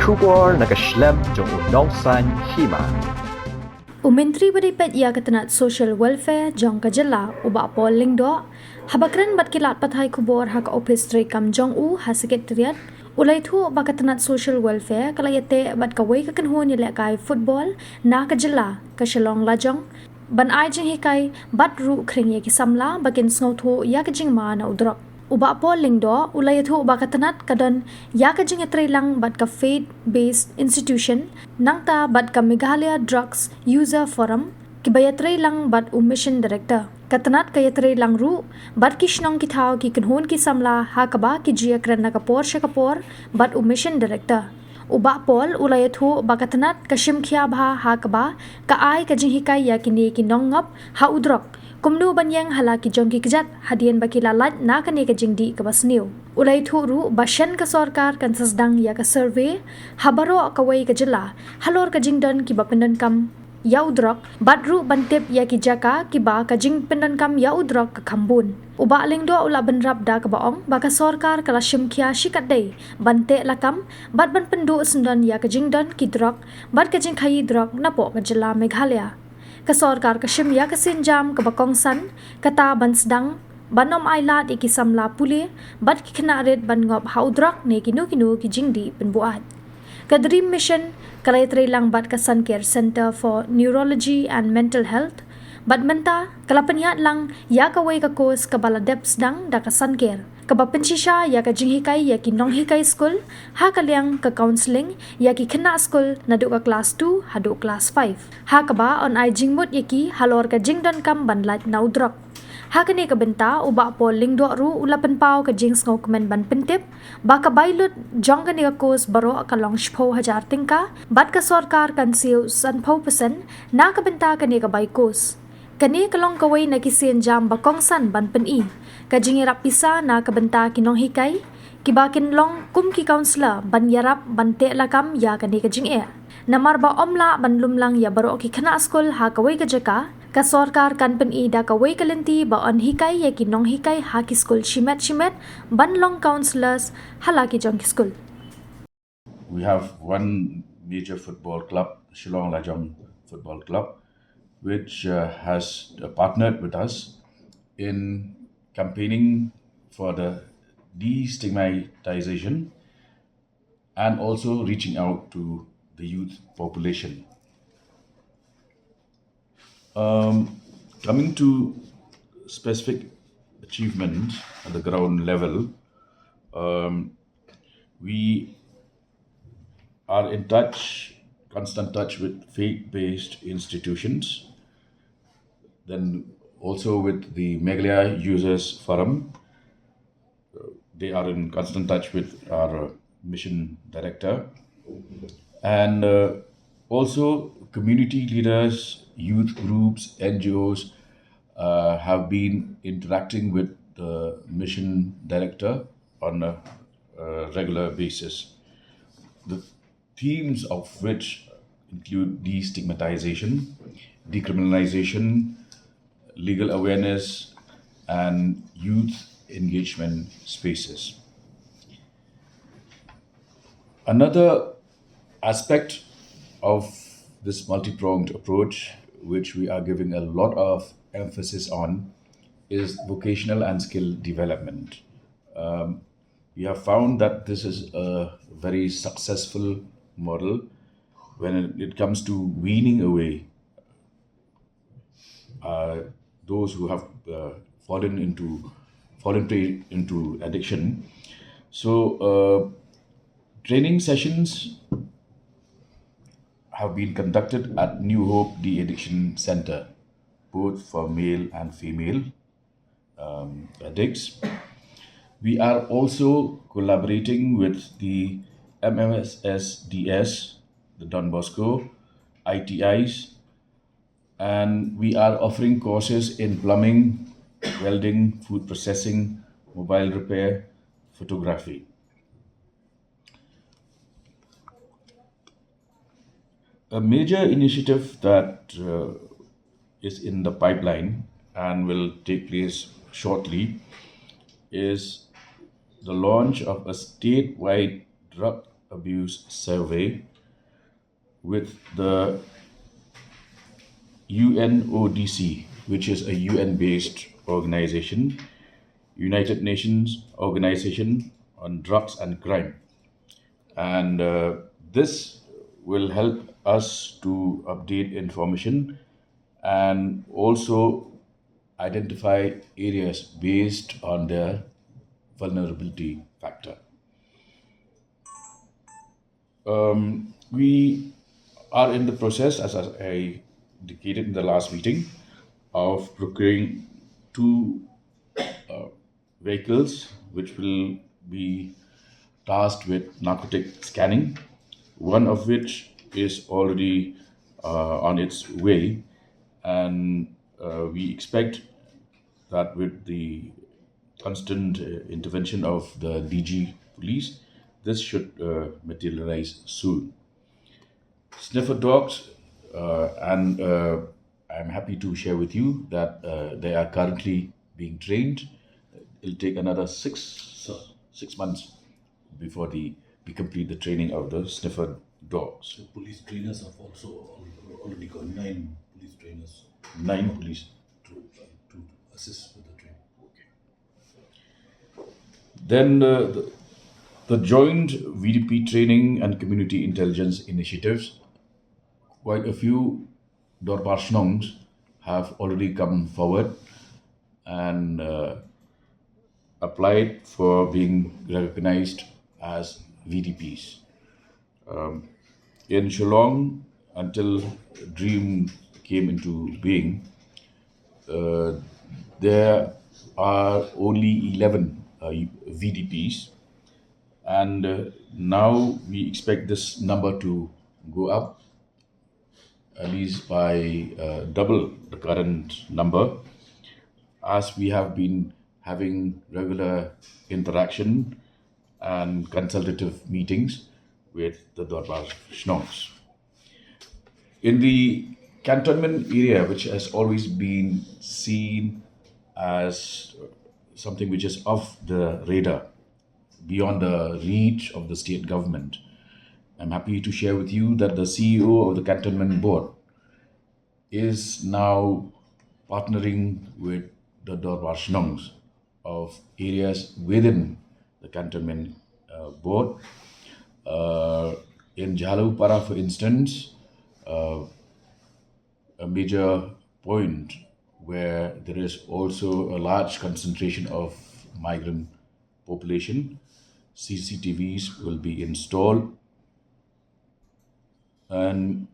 Kubor nakaslem jong unongsan Hima. Menteri Beripat Ïaka Tnat Social Welfare Jong Kajala uba polling do habakran bat kilat pathai kubor hak office tray kam jong ha secretariat ulai thu bakat Tnat Social Welfare kalayate bat kawai ka kanhon yele kai football na Kajala ka Shillong Lajong ban ai jing hikai bat ru khring ye ki samla bakin Pynsngewthuh Ïaka Jingma na Drok uba polling do ulai thu bakat Tnat kadon Ïaka jing etray lang bat ka faith based institution nangta bat ka Meghalaya Drugs User Forum kibayatray lang bat mission director Tnat kayatray lang ru bat ki Shillong ki thao ki kanhon ki samla hakaba ki jia kran na kapor shakapor bat mission director uba pol ulay thu bakat Tnat ka shimkhya bha hakaba ka ai ka jing hikai ya kini ki nongop ha Drok kumnu banyang halaki jongki kejat hadian baki lalat na kane ka jingdi ka basniu ulai thu ru bashan ka sarkar kan sasdang ya ka survey habaro kawai ka jila halor ka jingdon ki bapendan kam ya Drok badru bantep ya ki jaka ki ba ka jing pendan kam ya Drok ka kambun uba lengdo ula benrap da ka baong baka sarkar kala shimkhya shikat dei bante lakam bad ban pendu sundan ya ka jingdon ki Drok bad ka jing khai Drok na po ka jila Meghalaya ka sarkar ka shimya ka sinjam ka bakongsan kata ban sedang banom ailat iki samla pule bat ki khnaret ban ngop ha Drok ne kinu ki jingdi penbuat ka dream mission kalaytray lang bat ka Sun Care Center for Neurology and Mental Health bat menta kalapanyat lang ya ka way ka course ka baladep sedang da ka Sun Care ka bapencisha ya ka jinghikai ya ki nonghikai school ha kalyang ka counseling ya ki khna school na do ka class 2 ha do class 5 ha ka ba on ai jingmut ya ki halor ka jingdon kam banlat na Drok ha kani ka benta uba polling do ru ulapan pau ka jingsngau komen ban pentip ba ka bailut jong kani ka course baro ka long shpo hajar tingka bat ka sarkar kan siu san pau percent na ka benta kani ka bai course kani kalong kawai na kisien jam bakong san ban pen i ka jingirap pisa na ka benta kinong hikai kibakin long kum ki counselor ban yarap ban te lakam ya kani ka jing namar ba omla ban lumlang ya baro ki khana school ha kawai ka jaka ka sarkar kan pen i da kawai kalenti ba on hikai ya kinong hikai ha ki school shimet ban long counselors halaki jong ki school. We have one major football club, Shillong Lajong Football Club, which has partnered with us in campaigning for the destigmatization and also reaching out to the youth population. Coming to specific achievement at the ground level, we are in constant touch with faith-based institutions, then also with the Meghalaya Users Forum. They are in constant touch with our mission director, and also community leaders, youth groups, NGOs have been interacting with the mission director on a regular basis. The themes of which include destigmatization, decriminalization, legal awareness, and youth engagement spaces. Another aspect of this multi-pronged approach, which we are giving a lot of emphasis on, is vocational and skill development. We have found that this is a very successful model when it comes to weaning away those who have fallen prey into addiction. So training sessions have been conducted at New Hope De-Addiction Center, both for male and female addicts. We are also collaborating with the MMSSDS, the Don Bosco, ITIs, and we are offering courses in plumbing, welding, food processing, mobile repair, photography. A major initiative that is in the pipeline and will take place shortly is the launch of a statewide drug abuse survey with the UNODC, which is a UN-based organization, United Nations Organization on Drugs and Crime. And this will help us to update information and also identify areas based on their vulnerability factor. We are in the process, as I indicated in the last meeting, of procuring two vehicles which will be tasked with narcotic scanning, one of which is already on its way, and we expect that with the constant intervention of the DG police, this should materialize soon. Sniffer dogs, and I'm happy to share with you that they are currently being trained. It'll take another six months before we complete the training of the sniffer dogs. The police trainers have also already got 9 police trainers 9 police. to assist with the training. Then the joint VDP training and community intelligence initiatives, quite a few Dorbarshnongs have already come forward and applied for being recognized as VDPs. In Shillong, until Dream came into being, there are only 11 VDPs, and now we expect this number to go up at least by double the current number, as we have been having regular interaction and consultative meetings with the Darbar Shnongs. In the cantonment area, which has always been seen as something which is off the radar, beyond the reach of the state government, I'm happy to share with you that the CEO of the Cantonment Board is now partnering with the Darbar Shnongs of areas within the Cantonment Board. In Jalupara, for instance, a major point where there is also a large concentration of migrant population, CCTVs will be installed, and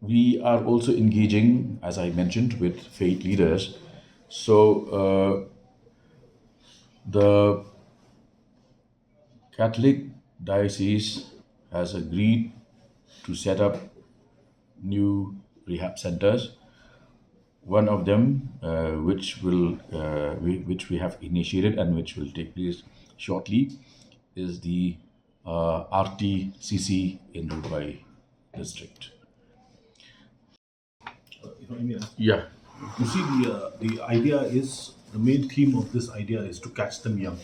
we are also engaging, as I mentioned, with faith leaders. So the Catholic diocese has agreed to set up new rehab centers. One of them, which we have initiated and which will take place shortly, is the RTCC in Dubai district. If I may ask, Yeah. you see, the idea is, the main theme of this idea is to catch them young.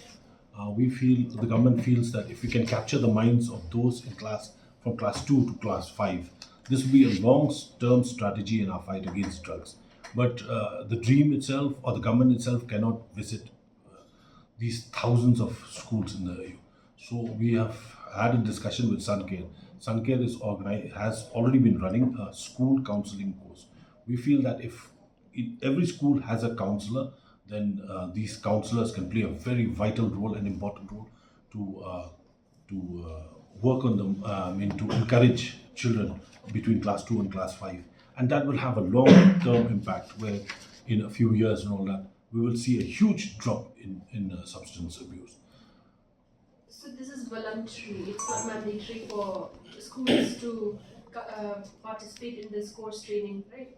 We feel, the government feels that if we can capture the minds of those in class, from class 2 to class 5, this will be a long-term strategy in our fight against drugs. But the dream itself or the government itself cannot visit these thousands of schools in the EU. So we have had a discussion with Suncare. Suncare has already been running a school counseling course. We feel that if every school has a counselor, then these counselors can play a very vital role and important role to work on them, to encourage children between class 2 and class 5. And that will have a long-term impact where in a few years and all that, we will see a huge drop in substance abuse. So this is voluntary, it's not mandatory for schools to participate in this course training, right?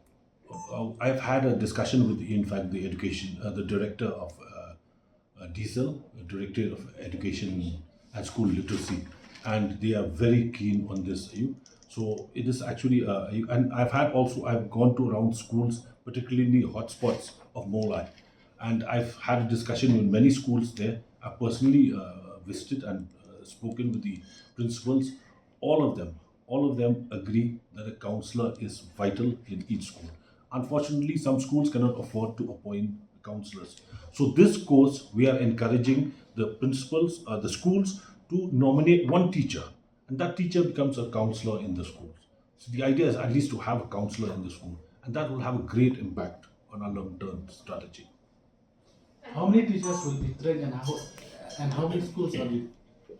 I've had a discussion with, in fact, the director of DSEL, the Directorate of Education and School Literacy, and they are very keen on this. So it is actually, and I've gone to around schools, particularly hotspots of Molai, and I've had a discussion with many schools there. I personally visited and spoken with the principals. All of them agree that a counselor is vital in each school. Unfortunately, some schools cannot afford to appoint counselors. So this course, we are encouraging the principals, the schools to nominate one teacher, and that teacher becomes a counselor in the schools. So the idea is at least to have a counselor in the school, and that will have a great impact on our long-term strategy. How many teachers will be trained and how many schools are we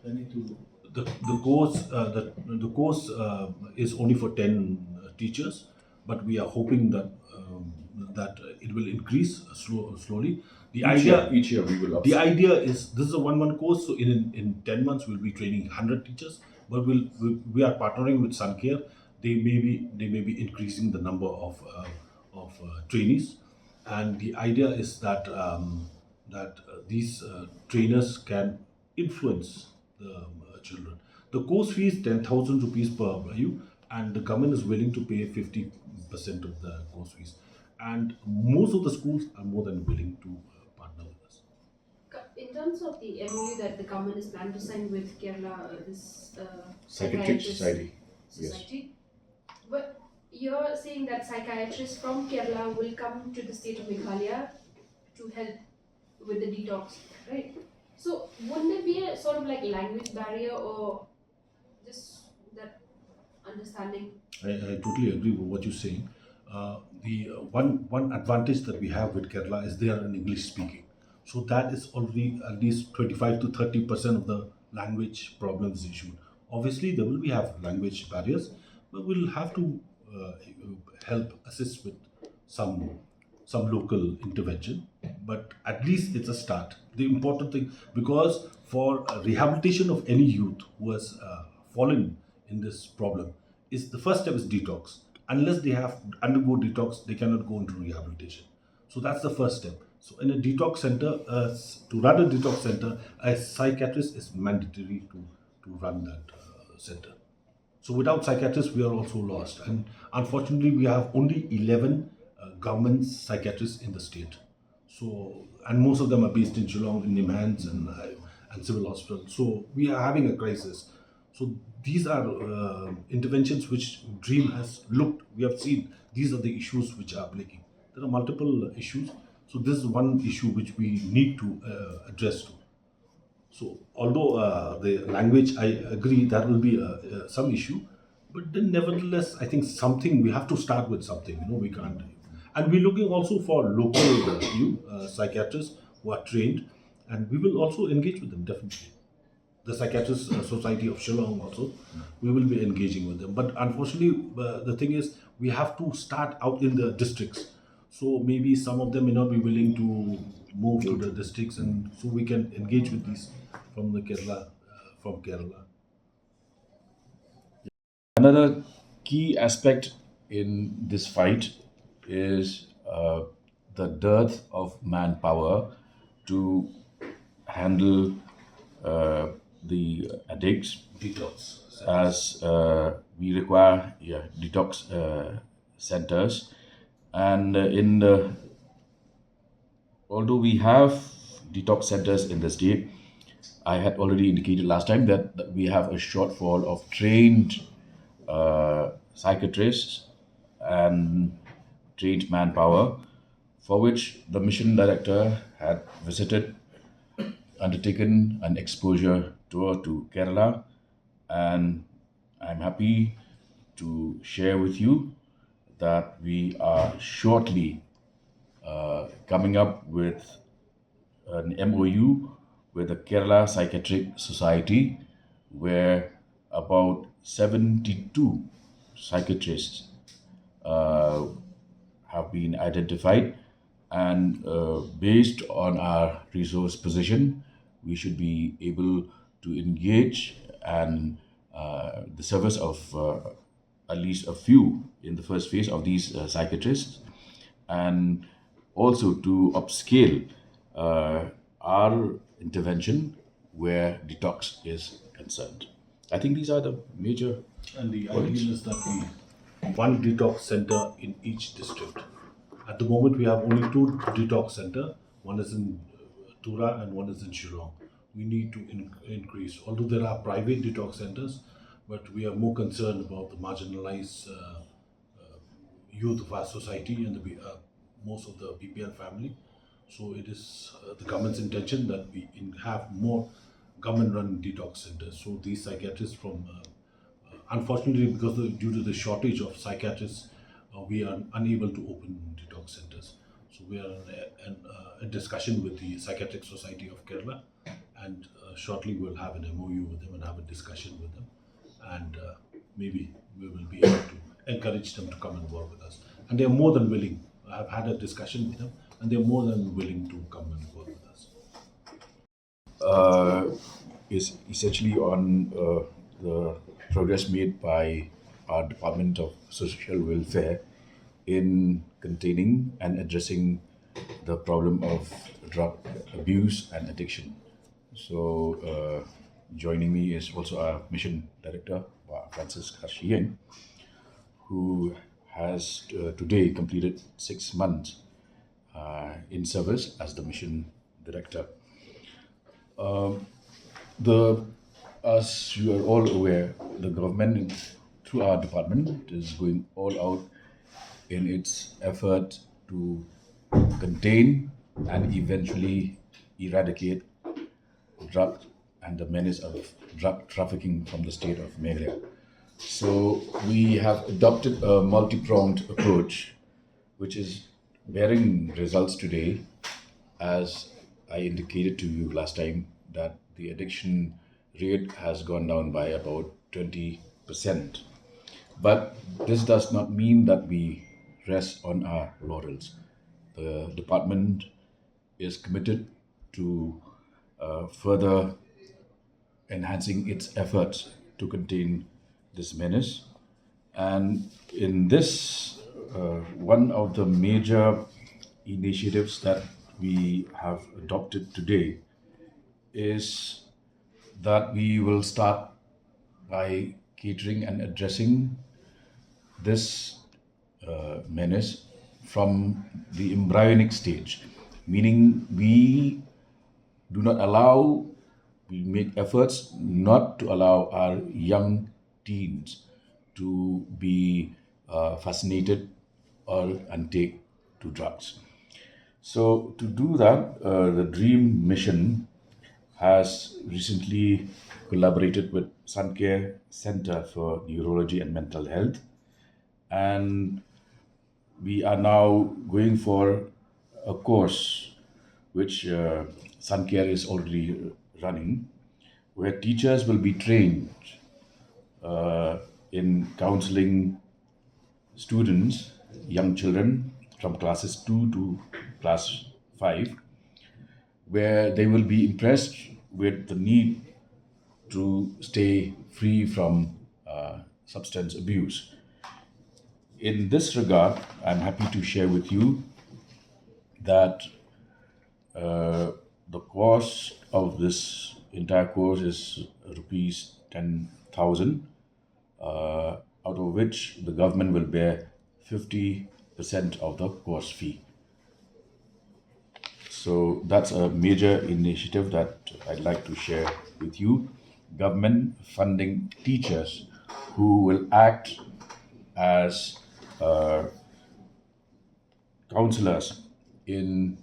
planning to? The course is only for 10 teachers, but we are hoping that it will increase slowly. Each year we will The idea is this is a 1 month course, so in 10 months we'll be training 100 teachers. But we are partnering with Suncare. They may be increasing the number of trainees, and the idea is that these trainers can influence the children. The course fee is 10,000 rupees per YU, and the government is willing to pay 50% of the course fees. And most of the schools are more than willing to partner with us. In terms of the MOU that the government is planning to sign with Kerala, this Psychiatric psychiatrist Society. society, but you're saying that psychiatrists from Kerala will come to the state of Meghalaya to help with the detox, right? So wouldn't there be a sort of like language barrier or just that understanding? I totally agree with what you're saying. The one advantage that we have with Kerala is they are in English speaking, so that is already at least 25 to 30% of the language problems issued. Obviously, there will be have language barriers, but we'll have to help assist with some local intervention. But at least it's a start. The important thing, because for rehabilitation of any youth who has fallen in this problem, is the first step is detox. Unless they have undergo detox, they cannot go into rehabilitation. So that's the first step. So in a detox center, to run a detox center, a psychiatrist is mandatory to run that center. So without psychiatrists, we are also lost. And unfortunately, we have only 11 government psychiatrists in the state. So, and most of them are based in Shillong, in Nimhans and civil hospital. So we are having a crisis. So these are interventions which Dream has looked. We have seen these are the issues which are plaguing. There are multiple issues. So this is one issue which we need to address to. So although the language, I agree that will be some issue, but then nevertheless, I think something we have to start with something. We can't. And we're looking also for local psychiatrists who are trained, and we will also engage with them definitely. The Psychiatrist Society of Shillong also, we will be engaging with them. But unfortunately, the thing is, we have to start out in the districts. So maybe some of them may not be willing to move to the districts, and so we can engage with these from Kerala. Another key aspect in this fight is the dearth of manpower to handle the addicts, Detox. as we require detox centers. And although we have detox centers in the state, I had already indicated last time that we have a shortfall of trained psychiatrists and trained manpower, for which the mission director had undertaken an exposure tour to Kerala, and I'm happy to share with you that we are shortly coming up with an MOU with the Kerala Psychiatric Society, where about 72 psychiatrists have been identified, and based on our resource position, we should be able to engage and the service of at least a few in the first phase of these psychiatrists, and also to upscale our intervention where detox is concerned. I think these are the major And the points. ideal is that we one detox center in each district. At the moment, we have only 2 detox center. One is in Tura and one is in Shillong. we need to increase. Although there are private detox centers, but we are more concerned about the marginalized youth of our society and most of the BPL family. So it is the government's intention that we have more government-run detox centers. So these psychiatrists from, unfortunately, due to the shortage of psychiatrists, we are unable to open detox centers. So we are in a discussion with the Psychiatric Society of Kerala, and shortly we'll have an MOU with them and have a discussion with them, and maybe we will be able to encourage them to come and work with us. And they're more than willing. I've had a discussion with them, and they're more than willing to come and work with us. Is essentially on the progress made by our Department of Social Welfare in containing and addressing the problem of drug abuse and addiction. So, joining me is also our mission director, Francis Shillong, who has today completed 6 months in service as the mission director. As you are all aware, the government, through our department, is going all out in its effort to contain and eventually eradicate drug and the menace of drug trafficking from the state of Meghalaya. So we have adopted a multi-pronged approach, which is bearing results today. As I indicated to you last time, that the addiction rate has gone down by about 20%. But this does not mean that we rest on our laurels. The department is committed to further enhancing its efforts to contain this menace. And in this, one of the major initiatives that we have adopted today is that we will start by catering and addressing this menace from the embryonic stage, meaning we make efforts not to allow our young teens to be fascinated and take to drugs. So to do that, the Dream Mission has recently collaborated with Suncare Center for Neurology and Mental Health, and we are now going for a course which Suncare is already running, where teachers will be trained in counseling students, young children from classes 2 to class 5, where they will be impressed with the need to stay free from substance abuse. In this regard, I'm happy to share with you that the cost of this entire course is rupees 10,000, out of which the government will bear 50% of the course fee. So that's a major initiative that I'd like to share with you. Government funding teachers who will act as counselors in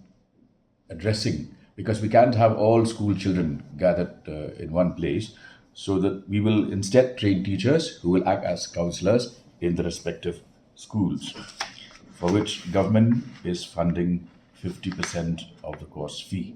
addressing, because we can't have all school children gathered in one place, so that we will instead train teachers who will act as counselors in the respective schools, for which government is funding 50% of the course fee.